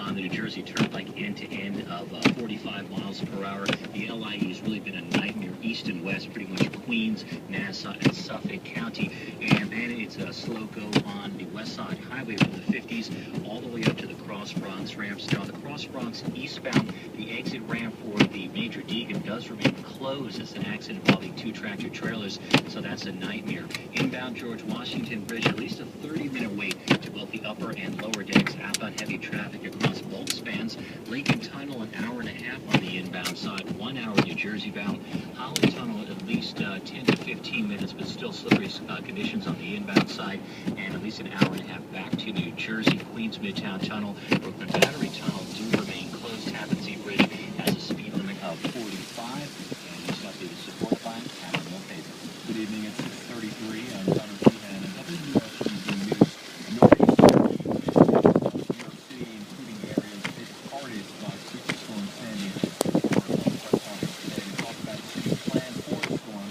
on the New Jersey Turnpike end-to-end of 45 miles per hour. The LIE has really been a nightmare east and west, pretty much Queens, Nassau, and Suffolk County. And then it's a slow go on the West Side Highway from the 50s all the way up to the Cross Bronx ramps. Now, the Cross Bronx eastbound, the exit ramp for the Major Deegan does remain closed. It's an accident involving two tractor trailers, so that's a nightmare. Inbound George Washington Bridge, at least a 30-minute wait to both the upper and lower decks. Outbound heavy traffic across both spans. Lincoln Tunnel, an hour and a half on the inbound side, 1 hour New Jersey bound. Holland Tunnel, at least 10 to 15 minutes, but still slippery conditions on the inbound side, and at least an hour and a half back to New Jersey. Queens Midtown Tunnel, Brooklyn Battery Tunnel do remain closed. Tappan Zee Bridge has a speed limit of 45, and next update is support line. Having no favor. Good evening at 6:33. I'm Connor Sheehan, and WSUV News. A northeast New York City, including areas hit hardest by Superstorm Sandy. We're on the press conference today to talk about the city's plan for the storm.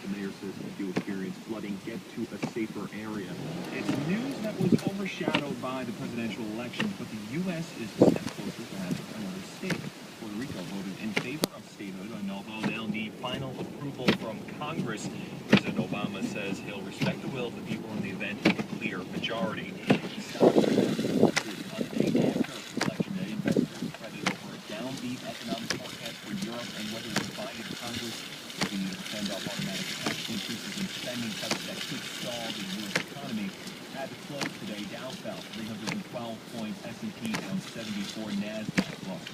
The mayor says if you experience flooding, get to a safer area. It's news that was overshadowed by the presidential elections, but the U.S. is a step closer to having another state. Puerto Rico voted in favor of statehood, and although they'll need final approval from Congress, President Obama says he'll respect the will of the people in the event of a clear majority. On the day after Election Day, investors fretted over a downbeat economic forecast for Europe and whether it would bind Congress to send off automatic tax increases and spending cuts that could stall the U.S. economy. At the close today, Dow fell 312 points, S&P down 74, NASDAQ lost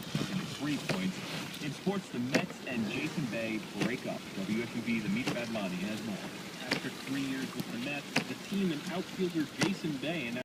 33 points. In sports, the Mets and Jason Bay break up. WSUV, the Meet Badmani has more. After 3 years with the Mets, the team and outfielder Jason Bay and